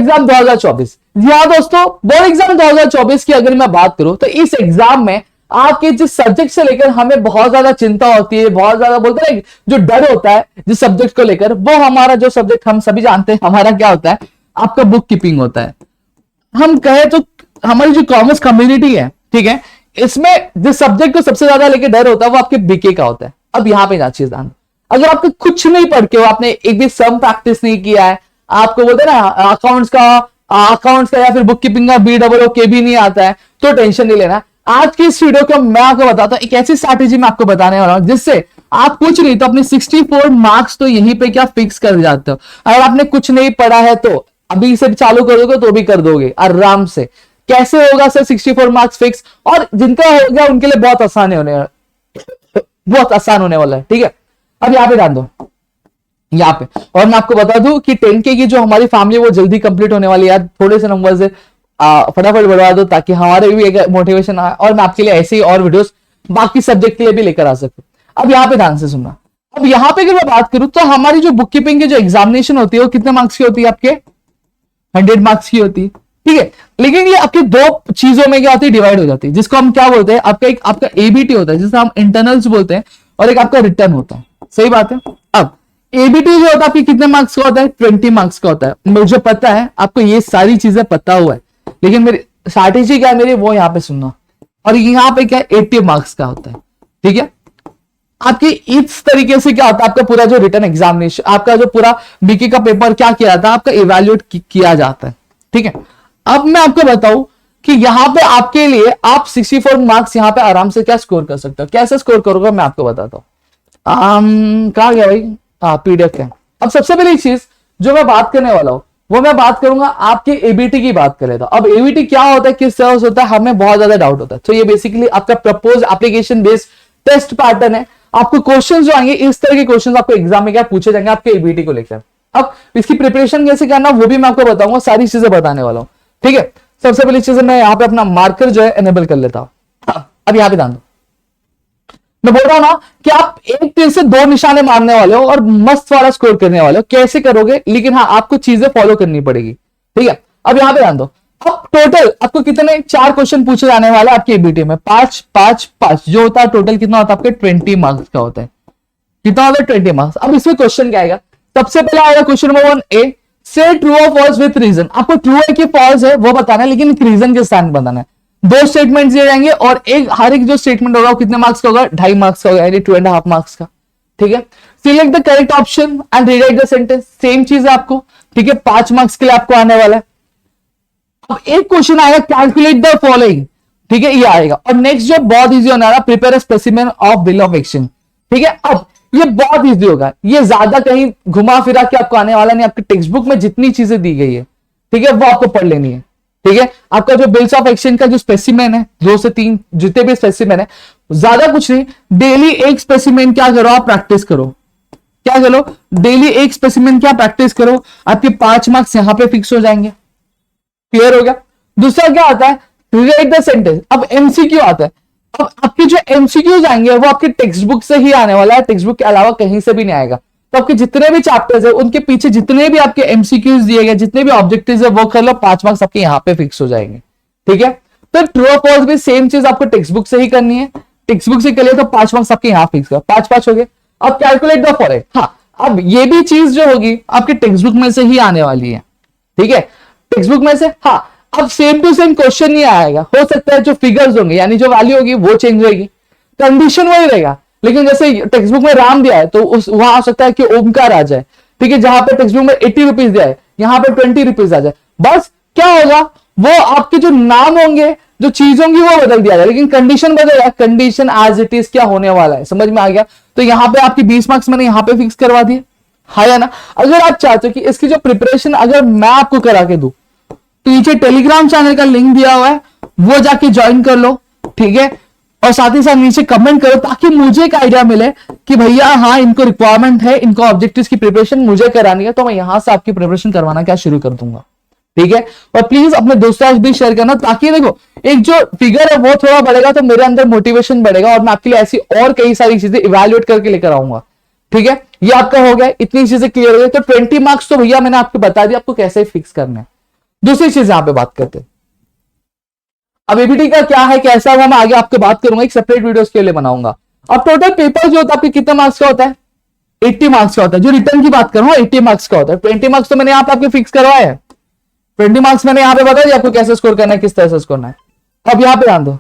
Exam 2024। जी हाँ दोस्तों, board exam 2024 की अगर मैं बात करूं तो इस एग्जाम में आपके जिस सब्जेक्ट से लेकर हमें बहुत ज्यादा चिंता होती है, बहुत ज्यादा बोलते हैं जो डर होता है जिस सब्जेक्ट को लेकर, वो हमारा जो सब्जेक्ट हम सभी जानते हैं हमारा क्या होता है, आपका बुक कीपिंग होता है। हम कहे तो हमारी जो कॉमर्स कम्युनिटी है, ठीक है, इसमें जिस सब्जेक्ट को सबसे ज्यादा लेके डर होता है वो आपके बीके का होता है। अब यहाँ पे चीज ध्यान, अगर आपको कुछ नहीं पढ़ के हो, आपने एक भी सम प्रैक्टिस नहीं किया है, आपको बोलते हैं ना अकाउंट्स का या फिर बुक कीपिंग का BOOK भी नहीं आता है, तो टेंशन नहीं लेना। आज की इस वीडियो को मैं आपको बताता हूं, एक ऐसी स्ट्रैटेजी मैं आपको बताने वाला हूं जिससे आप कुछ नहीं तो अपने 64 मार्क्स तो यहीं पे क्या फिक्स कर जाते हो। अगर आपने कुछ नहीं पढ़ा है तो अभी से चालू कर दोगे तो भी कर दोगे आराम से। कैसे होगा सर 64 मार्क्स फिक्स, और जिनका हो गया उनके लिए बहुत आसान होने वाला है, ठीक है। अब यहाँ पे ध्यान दो, यहाँ पे, और मैं आपको बता दूं कि 10K की जो हमारी फैमिली वो जल्दी कंप्लीट होने वाली है। थोड़े से नंबर से फटाफट बढ़वा दो ताकि हमारे भी एक मोटिवेशन आए और मैं आपके लिए ऐसे ही और वीडियोस बाकी सब्जेक्ट के लिए भी लेकर आ सकूं। अब यहाँ पे ध्यान से सुनना। अब यहाँ पे अगर मैं बात करूं तो हमारी जो बुक कीपिंग की जो एग्जामिनेशन होती है वो कितने मार्क्स की होती है, आपके 100 मार्क्स की होती है, ठीक है। लेकिन ये आपके दो चीजों में क्या होती है, डिवाइड हो जाती है, जिसको हम क्या बोलते हैं, आपका एबीटी होता है जिसे हम इंटरनल्स बोलते हैं, और एक आपका रिटर्न होता है। सही बात है। अब एबीटी जो होता है आपकी कितने मार्क्स का होता है, 20 मार्क्स का होता है। मुझे पता है आपको ये सारी चीजें पता हुआ है, लेकिन मेरी स्ट्रैटेजी क्या है मेरी, वो यहाँ पे सुनना। और यहाँ पे क्या 80 मार्क्स का होता है, ठीक है। आपकी इस तरीके से क्या होता है, आपका पूरा जो रिटर्न एग्जामिनेशन, आपका जो पूरा बीके का पेपर क्या किया जाता है, आपका इवेल्युएट किया जाता है, ठीक है। अब मैं आपको बताऊं कि यहाँ पे आपके लिए आप 64 मार्क्स यहाँ पे आराम से क्या स्कोर कर सकते हो। कैसे स्कोर करोगे मैं आपको बताता हूँ। कहा गया भाई, पीडीएफ है। अब सबसे पहली चीज जो मैं बात करने वाला हूं वो मैं बात करूंगा आपके एबीटी की बात करें तो। अब एबीटी क्या होता है, किस तरह से होता है, हमें बहुत ज्यादा डाउट होता है। तो ये बेसिकली आपका propose application based test pattern है। आपको क्वेश्चन जो आएंगे इस तरह के क्वेश्चन आपको एग्जाम में क्या पूछे जाएंगे आपके एबीटी को लेकर। अब इसकी प्रिपरेशन कैसे करना वो भी मैं आपको बताऊंगा, सारी चीजें बताने वाला हूं, ठीक है। सबसे पहली चीज मैं यहाँ पे अपना मार्कर जो है एनेबल कर लेता हूं। अब यहाँ पे ध्यान दो, मैं बोल रहा हूं ना कि आप एक तीर से दो निशाने मारने वाले हो और मस्त वाला स्कोर करने वाले हो। कैसे करोगे, लेकिन हाँ आपको चीजें फॉलो करनी पड़ेगी, ठीक है। अब यहां पे ध्यान दो, अब टोटल आपको कितने 4 क्वेश्चन पूछे जाने वाले आपके एबीटी में, 5 5 5 जो होता है टोटल कितना होता है आपके 20 मार्क्स का होता है। कितना होता है 20 मार्क्स। अब इसमें क्वेश्चन क्या आएगा, सबसे पहले आएगा क्वेश्चन नंबर 1A, से ट्रू और फॉल्स विथ रीजन। आपको ट्रू है कि फॉल्स है वो बताना है, लेकिन रीजन के साथ बताना है। 2 स्टेटमेंट दिए जाएंगे और हर एक जो स्टेटमेंट होगा वो कितने मार्क्स का होगा, 2.5 मार्क्स का होगा, यानी 2.5 मार्क्स का, ठीक है। Select the correct option and rewrite the sentence, same चीज है आपको, ठीक है। 5 मार्क्स के लिए आपको आने वाला है। अब एक क्वेश्चन आएगा कैलकुलेट द फॉलोइंग, ठीक है, ये आएगा। और नेक्स्ट जो बहुत इजी होने वाला, prepare a specimen of bill of exchange, ठीक है। अब ये बहुत इजी होगा, ये ज्यादा कहीं घुमा फिरा के आपको आने वाला नहीं। आपके टेक्स्ट बुक में जितनी चीजें दी गई है, ठीक है, वो आपको पढ़ लेनी है, ठीक है। आपका जो बिल्स ऑफ एक्सचेंज का जो स्पेसिमेन है, 2 से 3 जितने भी स्पेसिमेन है, ज्यादा कुछ नहीं, डेली एक स्पेसिमेन क्या करो आप प्रैक्टिस करो। क्या करो, डेली एक स्पेसिमेन क्या प्रैक्टिस करो, आपके 5 मार्क्स यहां पे फिक्स हो जाएंगे। क्लियर हो गया। दूसरा क्या आता है, रीराइट द सेंटेंस। अब एमसीक्यू आता है। अब आपके जो एमसीक्यूज आएंगे वो आपके टेक्स्ट बुक से ही आने वाला है, टेक्स्ट बुक के अलावा कहीं से भी नहीं आएगा। तो आपके जितने भी चैप्टर्स है उनके पीछे जितने भी आपके एमसीक्यूज दिए गए, जितने भी ऑब्जेक्टिव्स है वो कर लो, 5 मार्क्स आपके यहाँ पे फिक्स हो जाएंगे, ठीक है। तो ट्रू और फॉल्स भी सेम चीज आपको टेक्स्ट बुक से ही करनी है, टेक्स्ट बुक से कर लिया तो 5 मार्क्स आपके यहाँ फिक्स कर, 5 हो गए। अब कैलकुलेट द फॉलोइंग, हाँ अब ये भी चीज जो होगी आपके टेक्स्ट बुक में से ही आने वाली है, ठीक है, टेक्स्ट बुक में से। हाँ अब सेम टू सेम क्वेश्चन नहीं आएगा, हो सकता है जो फिगर्स होंगे यानी जो वैल्यू होगी वो चेंज होगी, कंडीशन वही रहेगा। लेकिन जैसे टेक्स्ट बुक में राम दिया है तो वहां आ सकता है कि ओमकार आ जाए, ठीक है। जहां पे टेक्स्ट बुक में 80 रुपीज दिया है यहाँ पे 20 रुपीज आ जाए। बस क्या होगा, वो आपके जो नाम होंगे, जो चीज होंगी वो बदल दिया जाए, लेकिन कंडीशन बदलेगा, कंडीशन एज इट इज क्या होने वाला है, समझ में आ गया। तो यहाँ पे आपकी 20 मार्क्स मैंने यहाँ पे फिक्स करवा दिए, हाँ या ना। अगर आप चाहते हो कि इसकी जो प्रिपरेशन अगर मैं आपको करा के दूं तो नीचे टेलीग्राम चैनल का लिंक दिया हुआ है, वो जाके ज्वाइन कर लो, ठीक है। और साथ ही साथ नीचे कमेंट करो ताकि मुझे एक आइडिया मिले कि भैया हाँ इनको रिक्वायरमेंट है, इनको ऑब्जेक्टिव्स की प्रिपरेशन मुझे करानी है, तो मैं यहां से आपकी प्रिपरेशन करवाना क्या शुरू कर दूंगा, ठीक है। और प्लीज अपने दोस्तों भी शेयर करना ताकि देखो एक जो फिगर है वो थोड़ा बढ़ेगा तो मेरे अंदर मोटिवेशन बढ़ेगा और मैं आपके लिए ऐसी और कई सारी चीजें इवैल्यूएट करके लेकर आऊंगा, ठीक है। ये आपका हो गया, इतनी चीजें क्लियर हो गई। तो 20 मार्क्स तो भैया मैंने आपको बता दिया आपको कैसे फिक्स करना है। दूसरी चीज यहां पे बात करते हैं, अब एबीटी का क्या है कैसा हुआ मैं आगे आपको बात करूंगा, एक सेपरेट वीडियो के लिए बनाऊंगा। अब टोटल पेपर जो होता है आपके कितने मार्क्स का होता है, 80 मार्क्स का होता है। जो रिटर्न की बात करूं 80 मार्क्स का होता है। 20 मार्क्स तो मैंने यहाँ पे आपके फिक्स करवाया है, 20 मार्क्स मैंने यहाँ पे बता दिया आपको कैसे स्कोर करना है, किस तरह से स्कोर करना है। अब यहाँ पे ध्यान दो,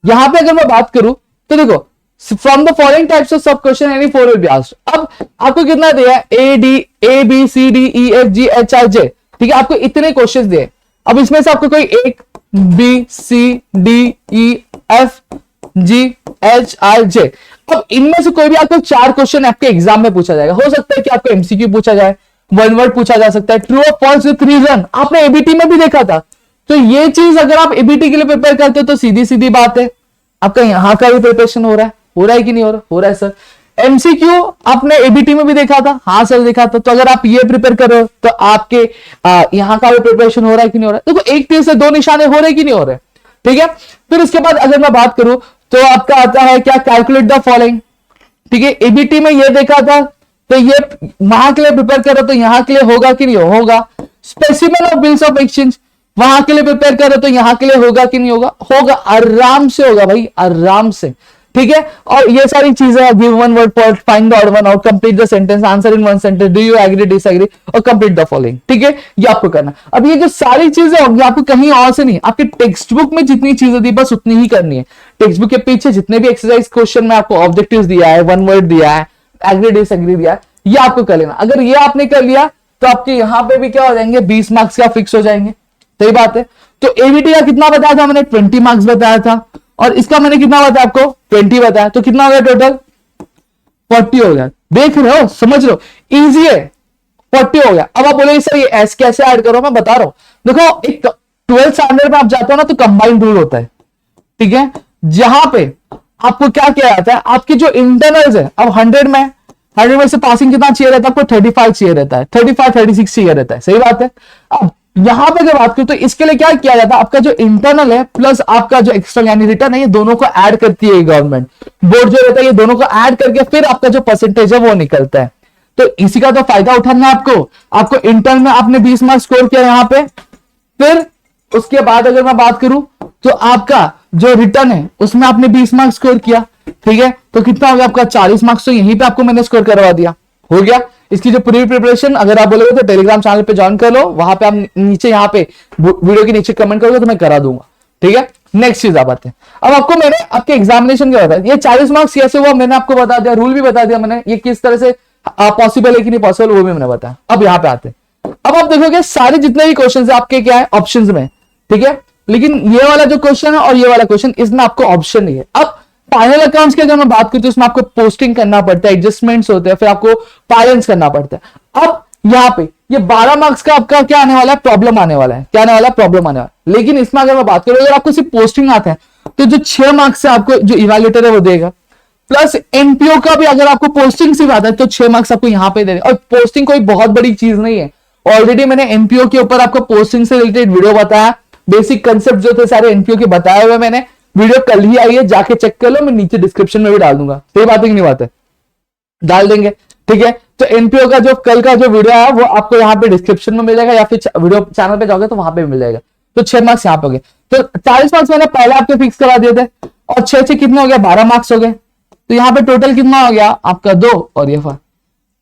यहाँ पे अगर मैं बात करूं तो देखो from the following types of sub question any four will be asked. अब आपको कितना दिया है, A B C D E F G H I J, ठीक है, आपको इतने क्वेश्चन दिए। अब इसमें से आपको कोई एक B C D E F G H I J, अब इनमें से कोई भी आपको 4 क्वेश्चन आपके एग्जाम में पूछा जाएगा। हो सकता है कि आपको एमसीक्यू पूछा जाए, वन वर्ड पूछा जा सकता है, ट्रू और फॉल्स विथ रीजन, आपने एबीटी में भी देखा था। तो ये चीज अगर आप एबीटी के लिए प्रिपेयर करते हो तो सीधी सीधी बात है आपका यहां का भी प्रिपरेशन हो रहा है कि नहीं हो रहा, हो रहा है सर। एमसीक्यू आपने एबीटी में भी देखा था, हाँ सर देखा था। तो अगर आप ये प्रिपेयर कर रहे हो तो आपके यहां का भी प्रिपरेशन हो रहा है कि नहीं हो रहा है। देखो एक तीर से 2 निशाने हो रहे कि नहीं हो रहे, ठीक है। फिर उसके बाद अगर मैं बात करूं तो आपका आता है क्या, कैलकुलेट द फॉलोइंग, ठीक है। एबीटी में ये देखा था तो ये वहां के लिए प्रिपेयर कर रहे हो तो यहां के लिए होगा कि नहीं होगा। Specimen of bills of exchange वहां के लिए प्रिपेयर कर रहे हो तो यहां के लिए होगा कि नहीं होगा, होगा, आराम से होगा भाई, आराम से, ठीक है। और ये सारी चीजें, give one word for, find the odd one out, complete the sentence, answer in one sentence, do you agree disagree और कंप्लीट द फॉलोइंग, ठीक है, ये आपको करना। अब ये जो सारी चीजें होंगी आपको कहीं और से नहीं, आपके टेक्स्ट बुक में जितनी चीजें दी बस उतनी ही करनी है। टेक्स्ट बुक के पीछे जितने भी एक्सरसाइज क्वेश्चन में आपको ऑब्जेक्टिव्स दिया है, वन वर्ड दिया है, एग्री डिसएग्री दिया है, ये आपको कर लेना। अगर ये आपने कर लिया तो आपके यहां पे भी क्या हो जाएंगे, 20 मार्क्स का फिक्स हो जाएंगे, सही बात है। तो एबीटी का कितना बताया था मैंने, 20 मार्क्स बताया था, और इसका मैंने कितना बताया आपको, 20 बताया, तो कितना हो गया टोटल, 40 हो गया। देख रहे हो, समझ रहे हो, इजी है, 40 हो गया। अब आप बोले सर ये एस कैसे ऐड करो, मैं बता रहा हूं। देखो एक 12th स्टैंडर्ड में आप जाते हो ना तो कंबाइंड रूल होता है, ठीक है, जहां पे आपको क्या किया जाता है, आपके जो इंटरनल्स है, अब 100 में से पासिंग कितना चाहिए रहता है आपको, 35 चाहिए रहता है, 35 36 चाहिए रहता है, सही बात है। अब यहां पे जब बात करूं तो इसके लिए क्या किया जाता है, आपका जो इंटरनल है प्लस आपका जो एक्सटर्नल यानी रिटर्न है, ये दोनों को ऐड करती है गवर्नमेंट बोर्ड जो रहता है, ये दोनों को ऐड करके फिर आपका जो परसेंटेज है वो निकलता है। तो इसी का तो फायदा उठाना है आपको इंटरनल में आपने 20 मार्क्स स्कोर किया यहां पे, फिर उसके बाद अगर मैं बात करूं तो आपका जो रिटर्न है उसमें आपने 20 मार्क्स स्कोर किया, ठीक है, तो कितना हो गया आपका 40 मार्क्स, तो यहीं पे आपको मैंने स्कोर करवा दिया, हो गया। इसकी जो पूरी प्रिपरेशन अगर आप बोलोगे तो टेलीग्राम चैनल पे ज्वाइन कर लो, वहां पे आप नीचे यहाँ पे वीडियो के नीचे कमेंट करोगे तो मैं करा दूंगा, ठीक है। नेक्स्ट चीज आप आते हैं, अब आपको मैंने आपके एग्जामिनेशन क्या बताया, ये 40 मार्क्स कैसे हुआ मैंने आपको बता दिया, रूल भी बता दिया मैंने, ये किस तरह से पॉसिबल है कि नहीं पॉसिबल वो भी मैंने बताया। अब यहाँ पे आते हैं, अब आप देखोगे सारे जितने भी क्वेश्चन है आपके क्या है ऑप्शन में, ठीक है, लेकिन ये वाला जो क्वेश्चन है और ये वाला क्वेश्चन इसमें आपको ऑप्शन नहीं है। अब फाइनल अकाउंट्स की अगर मैं बात करूं तो इसमें आपको पोस्टिंग करना पड़ता है, एडजस्टमेंट्स होते हैं, फिर आपको फाइनेंस करना पड़ता है। अब यहाँ पे ये 12 मार्क्स का आपका क्या आने वाला है, प्रॉब्लम आने वाला है, क्या आने वाला है, प्रॉब्लम आने वाला है। लेकिन इसमें अगर मैं बात करूं अगर आपको सिर्फ पोस्टिंग आता है तो जो 6 मार्क्स से आपको जो इवैल्यूएटर है वो देगा, प्लस एनपीओ का भी अगर आपको पोस्टिंग सिर्फ आता है तो 6 मार्क्स आपको यहाँ पे देगा। और पोस्टिंग कोई बहुत बड़ी चीज नहीं है, ऑलरेडी मैंने एनपीओ के ऊपर आपको पोस्टिंग से रिलेटेड वीडियो बताया, बेसिक कंसेप्ट जो थे सारे एनपीओ के बताए हुए मैंने, वीडियो कल ही आई है, जाके चेक कर लो, मैं नीचे डिस्क्रिप्शन में भी डाल दूंगा, सही बात है कि नहीं बात है, डाल देंगे, ठीक है। तो एनपीओ का जो कल का जो वीडियो है वो आपको यहाँ पे डिस्क्रिप्शन में मिल जाएगा या फिर वीडियो चैनल पे जाओगे तो वहां पे मिल जाएगा। तो 6 मार्क्स यहाँ पे हो गए, तो 40 मार्क्स मैंने पहले आपके फिक्स करा दिए थे, और 6 से कितने हो गया, 12 मार्क्स हो गए। तो यहाँ पे टोटल कितना हो गया आपका 2 और ये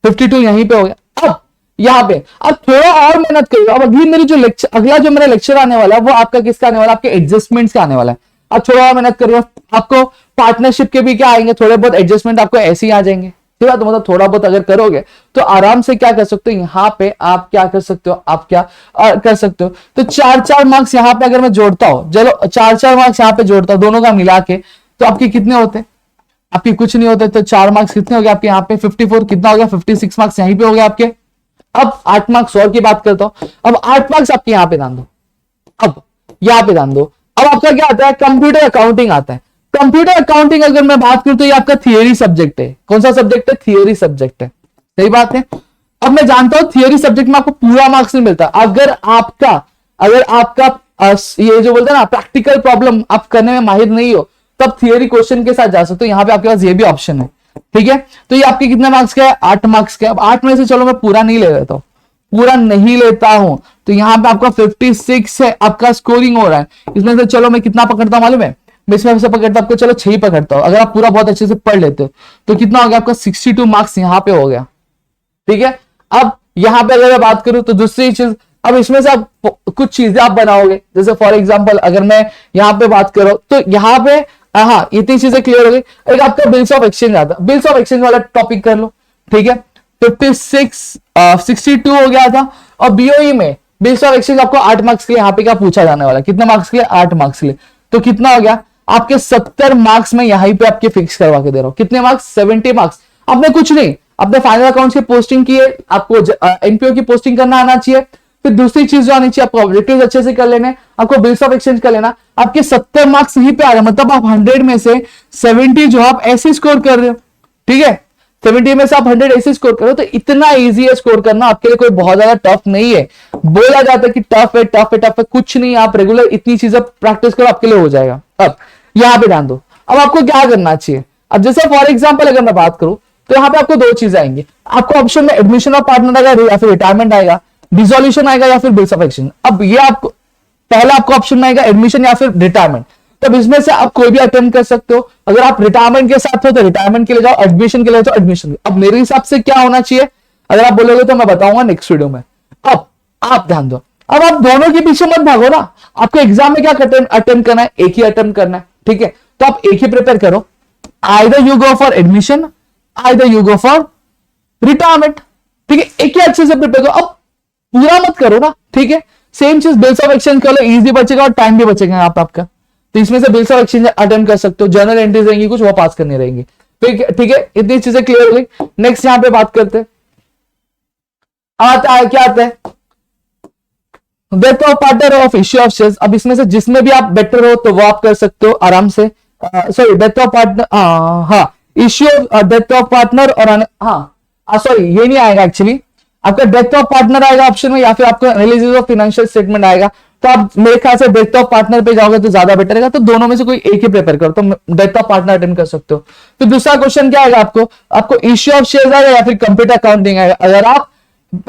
52 यहीं पे हो गया। अब यहाँ पे अब थोड़ा और मेहनत करिए। अब अगली मेरी जो लेक्चर, अगला जो मेरा लेक्चर आने वाला है वो आपका किसका आने वाला है, आपके एडजस्टमेंट्स का आने वाला है। अब थोड़ा और मेहनत करिए, आपको पार्टनरशिप के भी क्या आएंगे, थोड़े बहुत एडजस्टमेंट आपको ऐसे ही आ जाएंगे, ठीक है। तो मतलब थोड़ा बहुत अगर करोगे तो आराम से क्या कर सकते हो, यहाँ पे आप क्या कर सकते हो, आप क्या कर सकते हो। तो 4-4 मार्क्स यहाँ पे अगर मैं जोड़ता हूं, चलो 4-4 मार्क्स यहाँ पे जोड़ता हूं दोनों का मिला के, तो आपके कितने होते हैं, आपके कुछ नहीं होते। तो 4 मार्क्स कितने हो गए आपके यहाँ पे 54, कितना हो गया 56 मार्क्स यहीं पे हो गया आपके। अब 8 मार्क्स और की बात करता हूं, अब 8 मार्क्स आपके यहाँ पे ध्यान दो, अब यहाँ पे ध्यान दो। अब आपका क्या आता है, कंप्यूटर अकाउंटिंग आता है। कंप्यूटर अकाउंटिंग अगर मैं बात करूं तो ये आपका थियरी सब्जेक्ट है। कौन सा सब्जेक्ट है, थियरी सब्जेक्ट है, सही बात है। अब मैं जानता हूं थियरी सब्जेक्ट में आपको पूरा मार्क्स नहीं मिलता, अगर आपका ये जो बोलते हैं ना प्रैक्टिकल प्रॉब्लम आप करने में माहिर नहीं हो तब थियरी क्वेश्चन के साथ जा सकते हो। यहाँ पे आपके पास ये भी ऑप्शन है, ठीक है। तो ये आपके कितने मार्क्स का है, 8 मार्क्स का। अब 8 में से चलो मैं पूरा नहीं ले लेता हूं, पूरा नहीं लेता हूं तो यहाँ पे आपका 56 है आपका स्कोरिंग हो रहा है। इसमें से चलो मैं कितना पकड़ता हूं मालूम है, मैं इसमें से पकड़ता आपको चलो 6 पकड़ता हूं। अगर आप पूरा बहुत अच्छे से पढ़ लेते हो तो कितना हो गया आपका 62 मार्क्स यहाँ पे हो गया। ठीक है, अब यहाँ पे अगर मैं बात करूं तो दूसरी चीज, अब इसमें से आप कुछ चीजें आप बनाओगे, जैसे फॉर एग्जांपल अगर मैं यहाँ पे बात करूं तो यहाँ पे हाँ इतनी चीजें क्लियर हो गई। एक आपका बिल्स ऑफ एक्सचेंज आता है, बिल्स ऑफ एक्सचेंज वाला टॉपिक कर लो। ठीक है, 62 हो गया था। और बीओई में बिल्स ऑफ एक्सचेंज आपको 8 मार्क्स के लिए यहाँ पे क्या पूछा जाने वाला, कितने मार्क्स के लिए, 8 मार्क्स के लिए। तो कितना हो गया आपके 70 मार्क्स में यहीं पे आपके फिक्स करवा के दे रहा हूं। कितने मार्क्स, 70 मार्क्स। आपने कुछ नहीं, अपने फाइनल अकाउंट्स की पोस्टिंग की है, आपको एनपीओ की पोस्टिंग करना आना चाहिए। फिर दूसरी चीज जो आनी चाहिए आपको ऑब्जेक्टिव्स अच्छे से कर लेने, आपको बिल्स ऑफ एक्सचेंज कर लेना। आपके 70 मार्क्स यहीं पे आ रहे, मतलब आप 100 में से 70 जो आप ऐसे स्कोर कर रहे हो। ठीक है, 70 में से आप 100 ऐसे स्कोर करो तो इतना इजी है स्कोर करना, आपके लिए कोई बहुत ज्यादा टफ नहीं है। बोला जाता है कि टफ है टफ है टफ है, कुछ नहीं, आप रेगुलर इतनी चीजें प्रैक्टिस करो आपके लिए हो जाएगा। अब यहां पे ध्यान दो, अब आपको क्या करना चाहिए। अब जैसे फॉर एग्जाम्पल अगर मैं बात करूं तो यहाँ पे आपको 2 चीजें आएंगी, आपको ऑप्शन में एडमिशन ऑफ पार्टनर आएगा या फिर रिटायरमेंट आएगा, डिसोल्यूशन आएगा या फिर बिल्स ऑफ एक्सचेंज। अब ये आपको पहला आपको ऑप्शन में आएगा एडमिशन या फिर रिटायरमेंट। तब इसमें से आप कोई भी अटेम्प्ट कर सकते हो। अगर आप रिटायरमेंट के साथ हो तो रिटायरमेंट के लिए जाओ, एडमिशन के लिए तो एडमिशन। अब मेरे हिसाब से क्या होना चाहिए अगर आप बोलोगे तो मैं बताऊंगा नेक्स्ट वीडियो में। अब आप ध्यान दो, अब आप दोनों के पीछे मत भागो ना, आपको एग्जाम में क्या अटेम्प्ट करना है, एक ही अटेम्प्ट करना है। ठीक है, तो आप एक ही प्रिपेयर करो, either you go for admission either you go for retirement. ठीक है, एक ही अच्छे से प्रिपेयर करो, अब पूरा मत करो ना। ठीक है, सेम चीज बिल्स ऑफ एक्सचेंज कर लो, इजी बचेगा और टाइम भी बचेगा आपका। तो इसमें से बिल्स ऑफ एक्सचेंज अटेम्प्ट कर सकते हो, जर्नल एंट्रीज रहेंगी कुछ वो पास करनी रहेंगी। ठीक है, इतनी चीजें क्लियर हो गई। नेक्स्ट यहां पे बात करते हैं, आता है क्या आता है, death of partner of issue of shares. अब इसमें से जिसमें भी आप बेटर हो तो वो आप कर सकते हो आराम से। सॉरी, डेथ ऑफ पार्टनर, हाँ इश्यू डेथ ऑफ पार्टनर और हाँ सॉरी ये नहीं आएगा एक्चुअली, आपका डेथ ऑफ पार्टनर आएगा ऑप्शन में या फिर आपका एनालिसिस ऑफ फाइनेंशियल स्टेटमेंट आएगा। तो आप मेरे ख्याल से डेथ ऑफ पार्टनर पे जाओगे तो ज्यादा बेटर रहेगा। तो दोनों में से कोई एक ही प्रिपेयर करो, तो डेथ ऑफ पार्टनर अटेम्प्ट कर सकते हो। फिर दूसरा क्वेश्चन क्या आएगा आपको इश्यू ऑफ शेयर्स आएगा या फिर कंप्यूटर अकाउंटिंग आएगा। अगर आप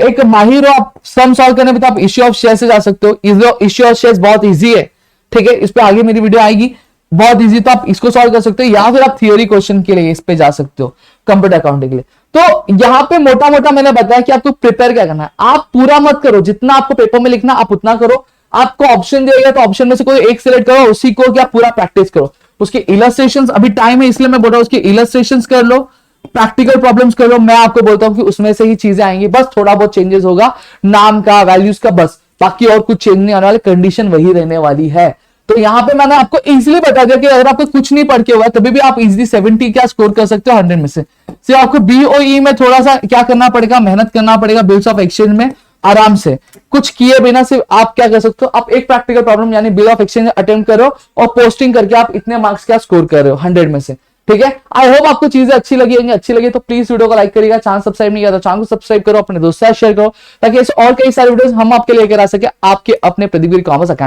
एक माहिर हो आप सम सॉल्व करने में तो आप इश्यू ऑफ शेयर से जा सकते हो। इश्यू ऑफ शेयर्स बहुत इजी है। ठीक है, इस पे आगे मेरी वीडियो आएगी, बहुत इजी, तो आप इसको सॉल्व कर सकते हो या फिर आप थियोरी क्वेश्चन के लिए इस पे जा सकते हो, कंप्यूटर अकाउंटिंग के लिए। तो यहां पे मोटा मोटा मैंने बताया कि आपको प्रिपेयर क्या करना है। आप पूरा मत करो, जितना आपको पेपर में लिखना आप उतना करो। आपको ऑप्शन दिया गया तो ऑप्शन में से कोई एक सिलेक्ट करो, उसी को क्या पूरा प्रैक्टिस करो। उसके इलस्ट्रेशंस, अभी टाइम है इसलिए मैं बोल रहा हूं उसके इलस्ट्रेशंस कर लो, प्रैक्टिकल प्रॉब्लम्स कर लो। मैं आपको बोलता हूं कि उसमें से ही चीजें आएंगी, बस थोड़ा बहुत चेंजेस होगा नाम का, वैल्यूज का, बस बाकी और कुछ चेंज नहीं आने वाले, कंडीशन वही रहने वाली है। तो यहां पे मैंने आपको इजीली बता दिया कि अगर आपको कुछ नहीं पढ़ के हुआ तभी भी आप इजीली 70 क्या स्कोर कर सकते हो 100 में से। सिर्फ आपको बीओई में थोड़ा सा क्या करना पड़ेगा, मेहनत करना पड़ेगा। बिल्स ऑफ एक्सचेंज में आराम से कुछ किए बिना सिर्फ आप क्या कर सकते हो, आप एक प्रैक्टिकल प्रॉब्लम यानी बिल ऑफ एक्सचेंज अटेम्प्ट करो और पोस्टिंग करके आप इतने मार्क्स क्या स्कोर कर रहे हो 100 में से। ठीक है, आई होप आपको चीजें अच्छी लगी होंगी। अच्छी लगी तो प्लीज वीडियो को लाइक करिएगा, चैनल सब्सक्राइब नहीं किया तो चैनल को सब्सक्राइब करो, अपने दोस्तों से शेयर करो ताकि ऐसे और कई सारे वीडियोस हम आपके लेकर आ सके आपके अपने प्रदीप गिरी कॉमर्स अकेडमी।